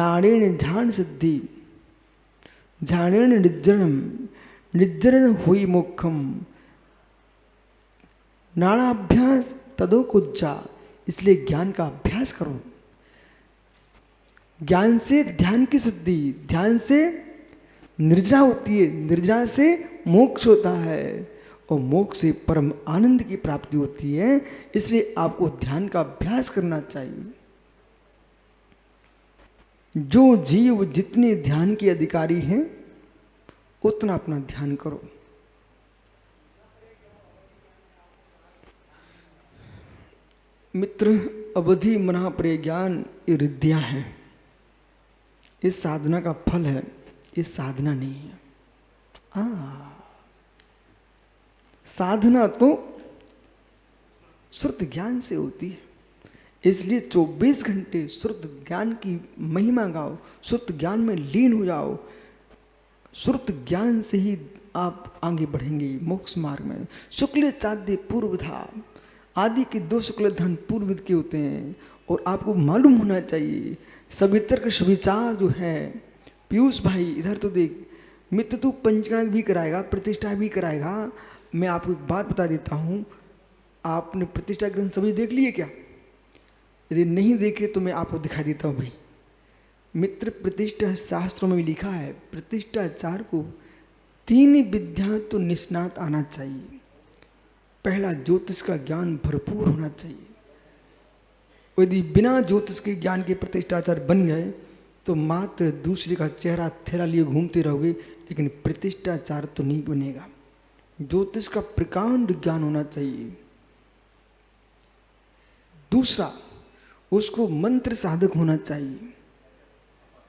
झाणेन झाण सिद्धि, झाणेन निज्जरणम, निज्जरण हुई मोक्षम, नाणाभ्यास तदो कुज्जा। इसलिए ज्ञान का अभ्यास करो। ज्ञान से ध्यान की सिद्धि, ध्यान से निर्जरा होती है, निर्जरा से मोक्ष होता है और मोक्ष से परम आनंद की प्राप्ति होती है। इसलिए आपको ध्यान का अभ्यास करना चाहिए। जो जीव जितने ध्यान के अधिकारी हैं उतना अपना ध्यान करो। मित्र, अवधि मना प्रज्ञान ये रिद्धियां हैं, इस साधना का फल है, ये साधना नहीं है। साधना तो श्रुत ज्ञान से होती है। इसलिए 24 घंटे श्रुत ज्ञान की महिमा गाओ, श्रुत ज्ञान में लीन हो जाओ। श्रुत ज्ञान से ही आप आगे बढ़ेंगे मोक्ष मार्ग में। शुक्ल चाद्य पूर्वधा, आदि के 2 शुक्ल धन पूर्वविद के होते हैं। और आपको मालूम होना चाहिए सवितर्क सविचार जो है। पीयूष भाई इधर तो देख, मित्र तू पंचकर्म भी कराएगा, प्रतिष्ठा भी कराएगा। मैं आपको एक बात बता देता हूँ, आपने प्रतिष्ठा ग्रंथ सभी देख लिए क्या? यदि नहीं देखे तो मैं आपको दिखा देता हूँ भाई। मित्र, प्रतिष्ठा शास्त्रों में भी लिखा है, प्रतिष्ठाचार को 3 विद्या तो निष्णात आना चाहिए। पहला, ज्योतिष का ज्ञान भरपूर होना चाहिए। यदि बिना ज्योतिष के ज्ञान के प्रतिष्ठाचार बन गए तो मात्र दूसरे का चेहरा थैला लिए घूमते रहोगे, लेकिन प्रतिष्ठाचार तो नहीं बनेगा। ज्योतिष का प्रकांड ज्ञान होना चाहिए। दूसरा, उसको मंत्र साधक होना चाहिए।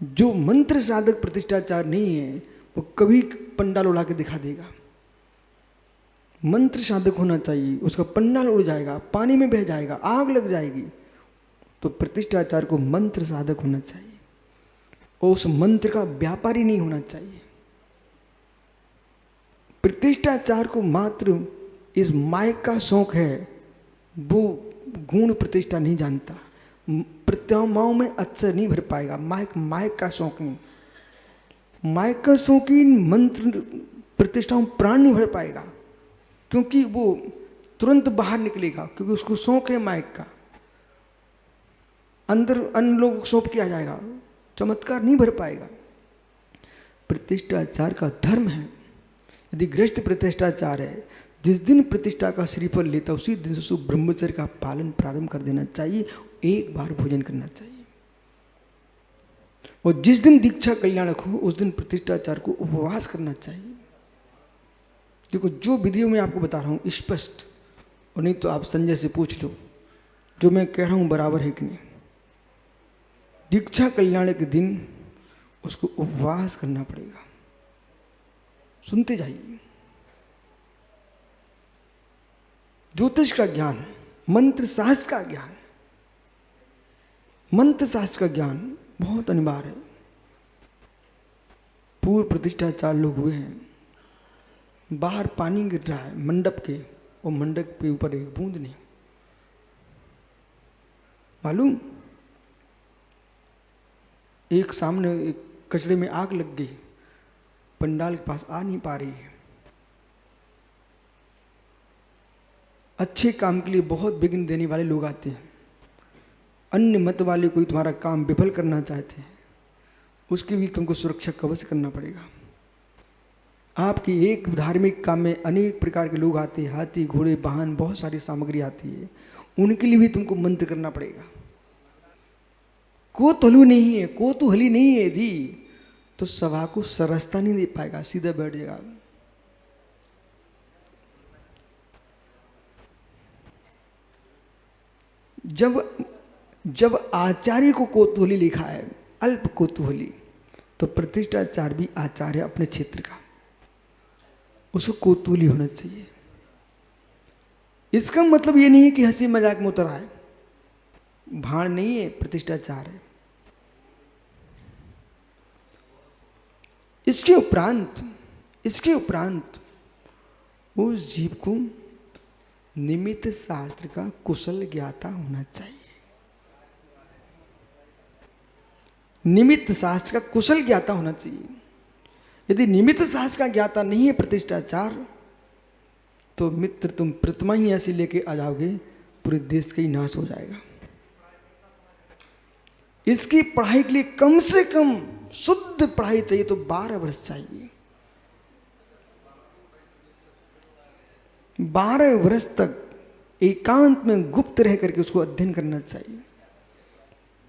जो मंत्र साधक प्रतिष्ठाचार नहीं है वो कभी पंडाल उड़ा के दिखा देगा। मंत्र साधक होना चाहिए, उसका पंडाल उड़ जाएगा, पानी में बह जाएगा, आग लग जाएगी। तो प्रतिष्ठाचार को मंत्र साधक होना चाहिए और उस मंत्र का व्यापारी नहीं होना चाहिए। प्रतिष्ठाचार को मात्र इस मायक का शौक है, वो गुण प्रतिष्ठा नहीं जानता। प्रतिमाओं में अक्षर नहीं भर पाएगा। मायक का शौकीन, मायक का शौकीन मंत्र प्रतिष्ठाओं प्राण नहीं भर पाएगा, क्योंकि वो तुरंत बाहर निकलेगा, क्योंकि उसको शौक है मायक का। अंदर अन्य लोग सौंप किया जाएगा, चमत्कार नहीं भर पाएगा। प्रतिष्ठाचार का धर्म है। यदि गृहस्थ प्रतिष्ठाचार है, जिस दिन प्रतिष्ठा का श्रीफल लेता उसी दिन से उसको ब्रह्मचर्य का पालन प्रारंभ कर देना चाहिए। एक बार भोजन करना चाहिए। और जिस दिन दीक्षा कल्याणक हो उस दिन प्रतिष्ठाचार को उपवास करना चाहिए। देखो, जो विधियों में आपको बता रहा हूं स्पष्ट, और नहीं तो आप संजय से पूछ लो जो मैं कह रहा हूं बराबर है कि नहीं। दीक्षा कल्याण के दिन उसको उपवास करना पड़ेगा। सुनते जाइए। ज्योतिष का ज्ञान, मंत्र शास्त्र का ज्ञान, मंत्र शास्त्र का ज्ञान बहुत अनिवार्य है। पूर्व प्रतिष्ठाचार लोग हुए हैं, बाहर पानी गिर रहा है मंडप के, और मंडप के ऊपर एक बूंद नहीं। मालूम, एक सामने एक कचड़े में आग लग गई, पंडाल के पास आ नहीं पा रही है। अच्छे काम के लिए बहुत विघ्न देने वाले लोग आते हैं। अन्य मत वाले कोई तुम्हारा काम विफल करना चाहते हैं, उसके लिए तुमको सुरक्षा कवच करना पड़ेगा। आपकी एक धार्मिक काम में अनेक प्रकार के लोग आते हैं, हाथी घोड़े वाहन बहुत सारी सामग्री आती है, उनके लिए भी तुमको मंत्र करना पड़ेगा। कोतुहली नहीं है, कोतुहली नहीं है यदि, तो सभा को सरसता नहीं दे पाएगा, सीधा बैठ जाएगा। जब आचार्य को कोतुहली लिखा है, अल्प कोतुहली, तो प्रतिष्ठाचार भी आचार्य अपने क्षेत्र का, उसको कोतुहली होना चाहिए। इसका मतलब ये नहीं है कि हंसी मजाक में उतर आए, भाण नहीं है, प्रतिष्ठाचार है। इसके उपरांत उस जीव को निमित्त शास्त्र का कुशल ज्ञाता होना चाहिए। निमित्त शास्त्र का कुशल ज्ञाता होना चाहिए। यदि निमित्त शास्त्र का ज्ञाता नहीं है प्रतिष्ठाचार, तो मित्र तुम प्रतिमा ही ऐसी लेके आ जाओगे, पूरे देश का ही नाश हो जाएगा। इसकी पढ़ाई के लिए कम से कम शुद्ध पढ़ाई चाहिए तो 12 वर्ष चाहिए। 12 वर्ष तक एकांत में गुप्त रह करके उसको अध्ययन करना चाहिए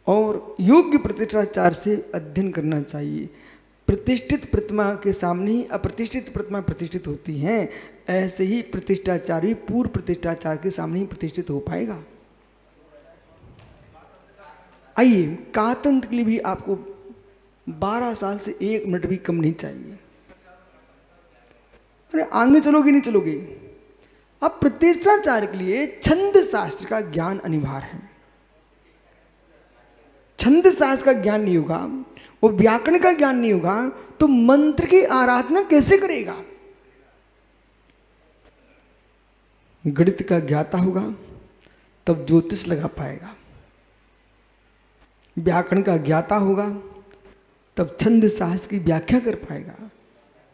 और योग्य प्रतिष्ठाचार से अध्ययन करना चाहिए। प्रतिष्ठित प्रतिमा के सामने ही अप्रतिष्ठित प्रतिमा प्रतिष्ठित होती हैं, ऐसे ही प्रतिष्ठाचार भी पूर्व प्रतिष्ठाचार के सामने ही प्रतिष्ठित हो पाएगा। आइए, कातंत्र के लिए भी आपको 12 साल से 1 मिनट भी कम नहीं चाहिए। अरे आगे चलोगे नहीं चलोगे। अब प्रतिष्ठाचार के लिए छंद शास्त्र का ज्ञान अनिवार्य है। छंद शास्त्र का ज्ञान नहीं होगा, वो व्याकरण का ज्ञान नहीं होगा, तो मंत्र की आराधना कैसे करेगा। गणित का ज्ञाता होगा तब ज्योतिष लगा पाएगा, व्याकरण का ज्ञाता होगा तब छंद शास्त्र की व्याख्या कर पाएगा।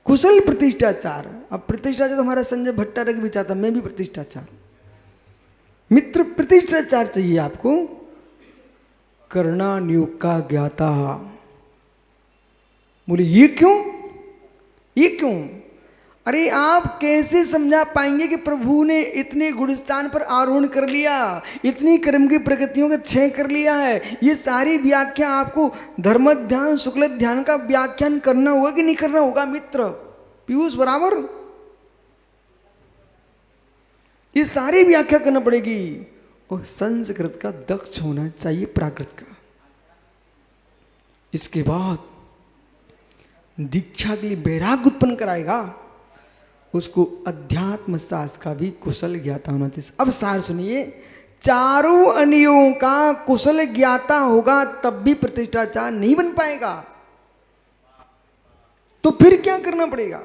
कुशल प्रतिष्ठाचार। अब प्रतिष्ठाचार तो हमारा संजय भट्टारक भी चाहता, मैं भी प्रतिष्ठाचार। मित्र प्रतिष्ठाचार चाहिए आपको। कर्णा नियोग का ज्ञाता। बोले ये क्यों, ये क्यों? अरे आप कैसे समझा पाएंगे कि प्रभु ने इतने गुणस्थान पर आरोहण कर लिया, इतनी कर्म की प्रगतियों का क्षय कर लिया है। ये सारी व्याख्या आपको धर्म ध्यान शुक्ल ध्यान का व्याख्यान करना होगा कि नहीं करना होगा मित्र पीयूष बराबर? ये सारी व्याख्या करना पड़ेगी और संस्कृत का दक्ष होना चाहिए, प्राकृत का। इसके बाद दीक्षा के लिए वैराग्य उत्पन्न कराएगा, उसको अध्यात्म शास्त्र का भी कुशल ज्ञाता होना चाहिए। अब सार सुनिए, चारों अनियों का कुशल ज्ञाता होगा तब भी प्रतिष्ठाचार नहीं बन पाएगा। तो फिर क्या करना पड़ेगा?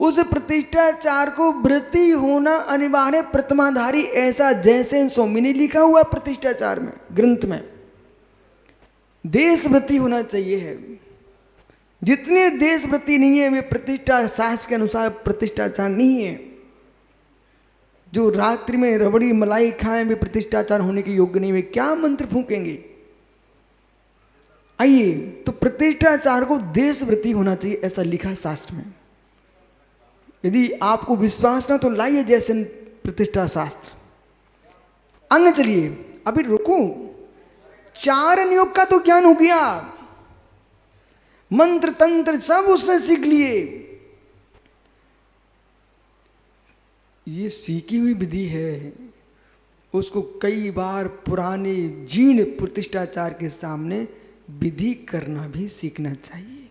उस प्रतिष्ठाचार को वृत्ति होना अनिवार्य, प्रतिमाधारी, ऐसा जैसे स्वामी ने लिखा हुआ प्रतिष्ठाचार में ग्रंथ में देशवृत्ति होना चाहिए है। जितने देशवृत्ति नहीं है वे प्रतिष्ठा शास्त्र के अनुसार प्रतिष्ठाचार नहीं है। जो रात्रि में रबड़ी मलाई खाएं वे प्रतिष्ठाचार होने के योग्य नहीं, वे क्या मंत्र फूकेंगे। आइए, तो प्रतिष्ठाचार को देशवृत्ति होना चाहिए ऐसा लिखा शास्त्र में। यदि आपको विश्वास ना तो लाइए जैसे प्रतिष्ठा शास्त्र। आगे चलिए, अभी रुको। 4 नियोग का तो ज्ञान हो गया, मंत्र तंत्र सब उसने सीख लिए। ये सीखी हुई विधि है, उसको कई बार पुराने जीर्ण प्रतिष्ठाचार के सामने विधि करना भी सीखना चाहिए।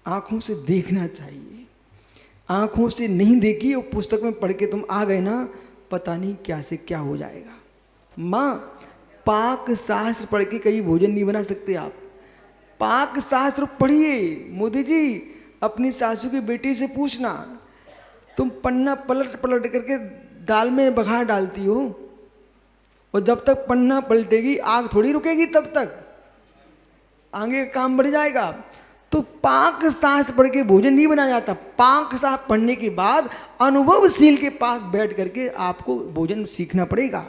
आंखों से देखना चाहिए। आंखों से नहीं देखी और पुस्तक में पढ़ के तुम आ गए ना, पता नहीं क्या से क्या हो जाएगा। माँ, पाक शास्त्र पढ़ के कहीं भोजन नहीं बना सकते आप। पाक शास्त्र पढ़िए। मोदी जी, अपनी सासू की बेटी से पूछना, तुम पन्ना पलट पलट करके दाल में बघार डालती हो, और जब तक पन्ना पलटेगी आग थोड़ी रुकेगी, तब तक आगे काम बढ़ जाएगा। तो पाक शास्त्र पढ़ के भोजन नहीं बनाया जाता। पाक शास्त्र पढ़ने के बाद अनुभवशील के पास बैठ करके आपको भोजन सीखना पड़ेगा।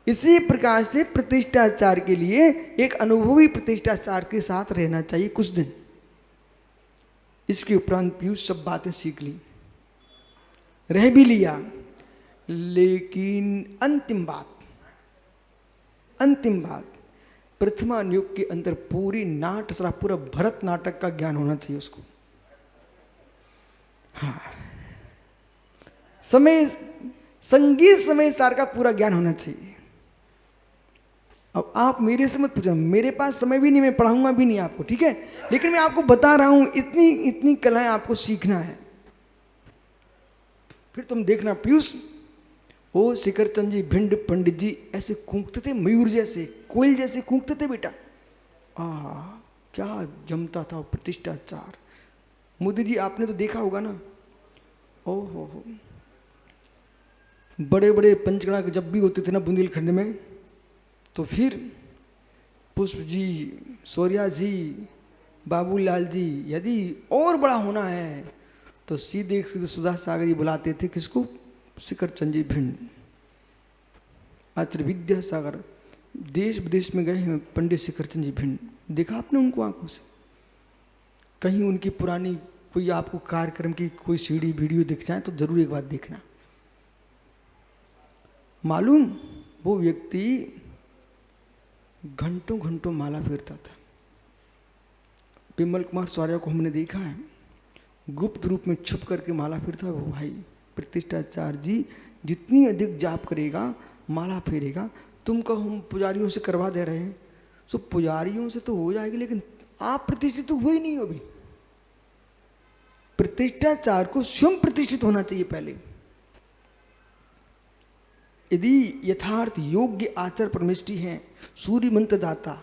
इसी प्रकार से प्रतिष्ठाचार के लिए एक अनुभवी प्रतिष्ठाचार के साथ रहना चाहिए कुछ दिन। इसके उपरांत पीयूष सब बातें सीख ली, रह भी लिया, लेकिन अंतिम बात प्रथमा नियोग के अंदर पूरी नाट्यशास्त्र, पूरा भरत नाटक का ज्ञान होना चाहिए उसको। हाँ, समय संगीत समय सार का पूरा ज्ञान होना चाहिए। अब आप मेरे से मत पूछो, मेरे पास समय भी नहीं, मैं पढ़ाऊंगा भी नहीं आपको, ठीक है? लेकिन मैं आपको बता रहा हूं, इतनी कलाएं आपको सीखना है। फिर तुम देखना पीयूष, वो शिखरचंद जी, भिंड पंडित जी ऐसे कूकते थे, मयूर जैसे, कोयल जैसे कूकते थे बेटा। क्या जमता था प्रतिष्ठाचार। मोदी जी, आपने तो देखा होगा ना, ओहो, बड़े बड़े पंचगणा जब भी होते थे ना बुंदेलखंड में, तो फिर पुष्प जी, सूर्या जी, बाबूलाल जी, यदि और बड़ा होना है तो सीधे सीधे सुधा सागर जी बुलाते थे किसको? शिखर चंद जी भिंड, आचार्य विद्यासागर। देश विदेश में गए हैं पंडित शिखर चंद जी भिंड, देखा आपने उनको आंखों से? कहीं उनकी पुरानी कोई आपको कार्यक्रम की कोई सीडी वीडियो दिख जाए तो जरूर एक बार देखना। मालूम, वो व्यक्ति घंटों घंटों माला फेरता था। विमल कुमार सौर्या को हमने देखा है, गुप्त रूप में छुप करके माला फेरता। वो भाई प्रतिष्ठाचार्य जी जितनी अधिक जाप करेगा, माला फेरेगा, तुम कहो हम पुजारियों से करवा दे रहे हैं, सो पुजारियों से तो हो जाएगी, लेकिन आप प्रतिष्ठित तो हुए ही नहीं हो अभी। प्रतिष्ठाचार को स्वयं प्रतिष्ठित होना चाहिए पहले। यदि यथार्थ योग्य आचार परमेष्टि हैं, सूर्य मंत्र दाता,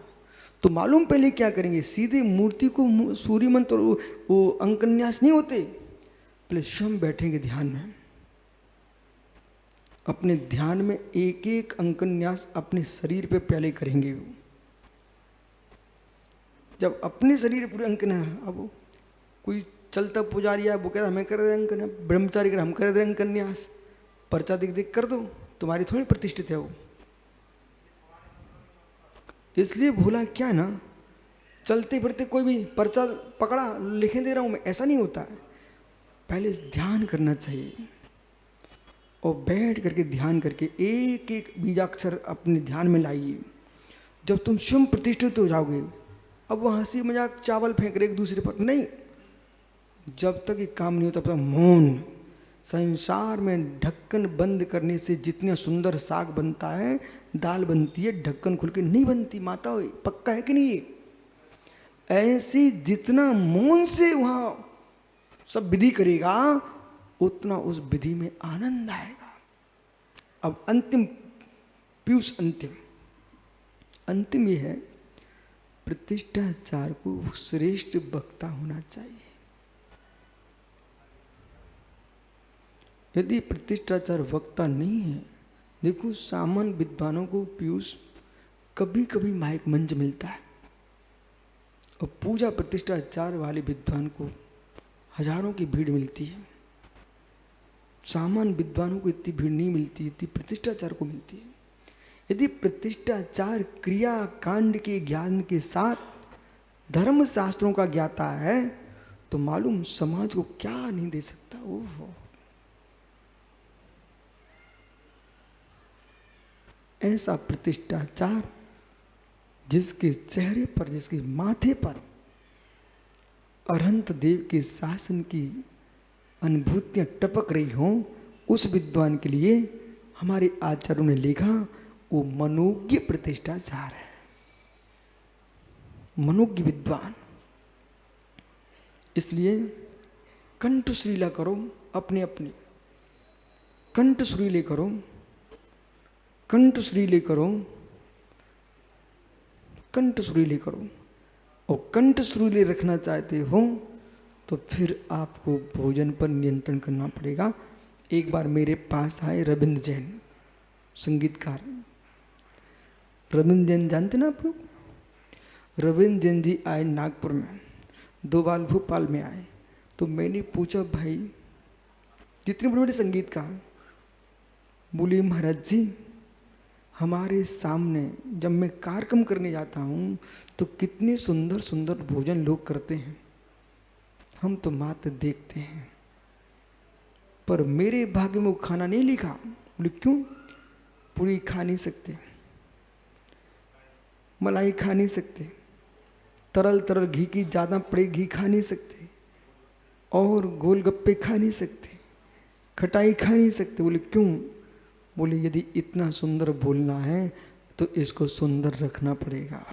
तो मालूम पहले क्या करेंगे? सीधे मूर्ति को सूर्य मंत्र वो अंकन्यास नहीं होते, पहले स्वयं बैठेंगे ध्यान में। अपने ध्यान में एक एक अंकन्यास अपने शरीर पे पहले करेंगे। जब अपने शरीर पूरे अंकन्यास, अब कोई चलता पुजारी है वो कहता हमें कर रहे अंकन्यास, ब्रह्मचारी कर हम कर रहे अंकन्यास, पर्चा देख देख कर दो, तुम्हारी थोड़ी प्रतिष्ठित है वो। इसलिए भूला क्या ना, चलते फिरते कोई भी पर्चा पकड़ा लिखे दे रहा हूं मैं, ऐसा नहीं होता है। पहले ध्यान करना चाहिए और बैठ करके ध्यान करके एक एक बीजाक्षर अपने ध्यान में लाइए। जब तुम स्वयं प्रतिष्ठित हो जाओगे, अब वो हंसी मजाक चावल फेंक रहे एक दूसरे पर नहीं, जब तक ये काम नहीं होता तब तक मौन। संसार में ढक्कन बंद करने से जितना सुंदर साग बनता है, दाल बनती है, ढक्कन खुल के नहीं बनती। माता हो, पक्का है कि नहीं? ये ऐसी जितना मौन से वहां सब विधि करेगा उतना उस विधि में आनंद आएगा। अब अंतिम पीयूष, अंतिम ये है, प्रतिष्ठाचार को श्रेष्ठ वक्ता होना चाहिए। यदि प्रतिष्ठाचार वक्ता नहीं है, देखो सामान्य विद्वानों को पीयूष कभी कभी माइक मंच मिलता है, और पूजा प्रतिष्ठाचार वाले विद्वान को हजारों की भीड़ मिलती है। सामान्य विद्वानों को इतनी भीड़ नहीं मिलती इतनी प्रतिष्ठाचार को मिलती है। यदि प्रतिष्ठाचार क्रिया कांड के ज्ञान के साथ धर्म शास्त्रों का ज्ञाता है तो मालूम समाज को क्या नहीं दे सकता। ओहो, ऐसा प्रतिष्ठाचार जिसके चेहरे पर, जिसके माथे पर अरहंत देव के शासन की अनुभूतियां टपक रही हों, उस विद्वान के लिए हमारे आचार्यों ने लिखा वो मनोज्ञ प्रतिष्ठाचार है। मनोज्ञ विद्वान। इसलिए कंठ सुरीला करो, अपने अपने कंठ सुरीले करो, कंठ सुरीले करो, कंठ सुरीले करो। और कंठ सुरीले रखना चाहते हो तो फिर आपको भोजन पर नियंत्रण करना पड़ेगा। एक बार मेरे पास आए रविंद्र जैन, संगीतकार। रविंद्र जैन जानते ना आप लोग? रविंद्र जैन जी आए नागपुर में, 2 बार भोपाल में आए। तो मैंने पूछा भाई जितने बड़े बड़े संगीतकार, बोले महाराज जी हमारे सामने जब मैं कार्यक्रम करने जाता हूँ तो कितने सुंदर सुंदर भोजन लोग करते हैं, हम तो मात्र देखते हैं, पर मेरे भाग्य में वो खाना नहीं लिखा। बोले क्यों? पूरी खा नहीं सकते, मलाई खा नहीं सकते, तरल तरल घी की ज़्यादा पड़े घी खा नहीं सकते, और गोलगप्पे खा नहीं सकते, खटाई खा नहीं सकते। बोले क्यों? बोले यदि इतना सुंदर बोलना है तो इसको सुंदर रखना पड़ेगा।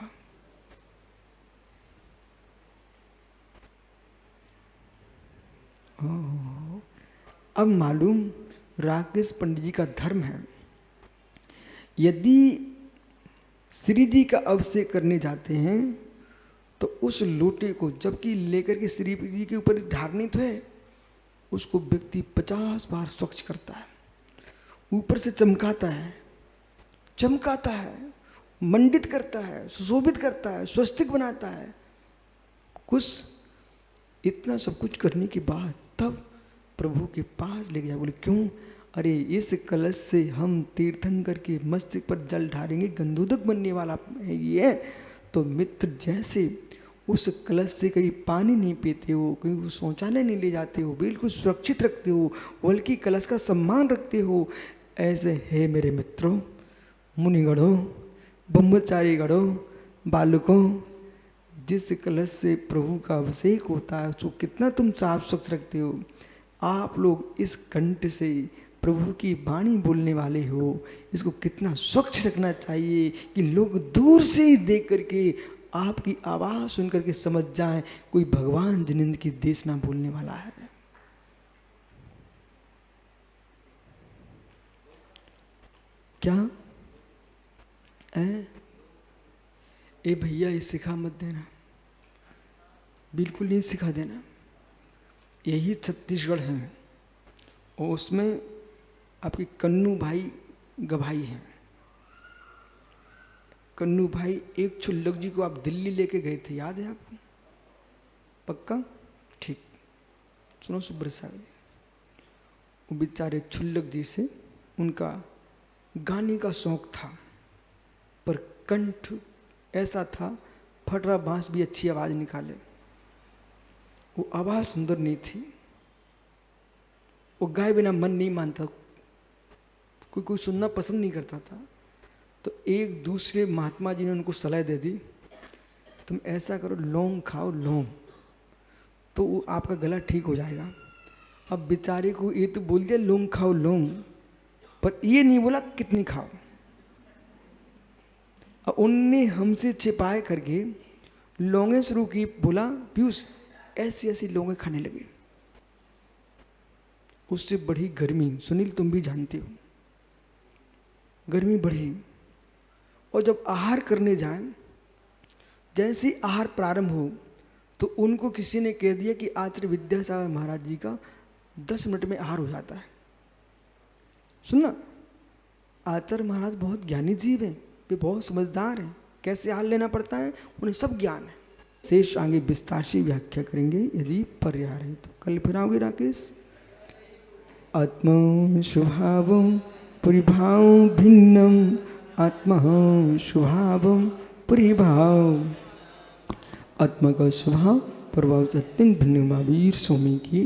अब मालूम राकेश पंडित जी का धर्म है, यदि श्री जी का अभिषेक करने जाते हैं तो उस लोटे को जबकि लेकर के श्री जी के ऊपर ढारनी तो है, उसको व्यक्ति 50 बार स्वच्छ करता है, ऊपर से चमकाता है, मंडित करता है, सुशोभित करता है, स्वस्तिक बनाता है। कुछ इतना सब कुछ करने के बाद तब प्रभु के पास लेके जा। बोले क्यों? अरे इस कलश से हम तीर्थंकर के मस्तक पर जल ढारेंगे, गंधोदक बनने वाला है ये। तो मित्र जैसे उस कलश से कहीं पानी नहीं पीते हो, कहीं वो शौचालय नहीं ले जाते हो, बिल्कुल सुरक्षित रखते हो, बल्कि कलश का सम्मान रखते हो, ऐसे है मेरे मित्रों, मुनिगणों, ब्रह्मचारी गणों, बालकों, जिस कलश से प्रभु का अभिषेक होता है उसको कितना तुम साफ स्वच्छ रखते हो। आप लोग इस कंठ से प्रभु की वाणी बोलने वाले हो, इसको कितना स्वच्छ रखना चाहिए कि लोग दूर से ही देख करके आपकी आवाज़ सुन करके समझ जाएं कोई भगवान जिनेंद्र की देशना बोलने वाला है। क्या ए भैया ये सिखा मत देना, बिल्कुल नहीं सिखा देना। यही छत्तीसगढ़ है और उसमें आपके कन्नू भाई गवाही हैं। कन्नू भाई एक छुल्लक जी को आप दिल्ली लेके गए थे, याद है आपको? पक्का? ठीक। सुनो सुब्रत, वो बेचारे छुल्लक जी से उनका गाने का शौक था, पर कंठ ऐसा था फटरा बांस भी अच्छी आवाज़ निकाले, वो आवाज़ सुंदर नहीं थी, वो गाए बिना मन नहीं मानता, कोई सुनना पसंद नहीं करता था। तो एक दूसरे महात्मा जी ने उनको सलाह दे दी, तुम ऐसा करो लौंग खाओ, लौंग, तो वो आपका गला ठीक हो जाएगा। अब बेचारे को ये तो बोल दिया लौंग खाओ लौंग, पर ये नहीं बोला कितनी खाओ। अब उनने हमसे छिपाए करके लौंगे शुरू की, बोला पीयूष ऐसी ऐसी लौंगे खाने लगे। उससे बढ़ी गर्मी, सुनील तुम भी जानते हो, गर्मी बढ़ी। और जब आहार करने जाएं, जैसे आहार प्रारंभ हो तो उनको किसी ने कह दिया कि आचार्य विद्यासागर महाराज जी का 10 मिनट में आहार हो जाता है। सुनना, आचार्य महाराज बहुत ज्ञानी जीव हैं, वे बहुत समझदार हैं, कैसे आहार लेना पड़ता है उन्हें सब ज्ञान है। शेष आगे विस्तार से व्याख्या करेंगे यदि पर्याय रहे तो। कल फिर आओगे राकेश। आत्मा स्वभावम परिभाव भिन्नम, आत्मा स्वभावम परिभाव, आत्मा का स्वभाव प्रभाव से अत्यंत भिन्न महावीर स्वामी की।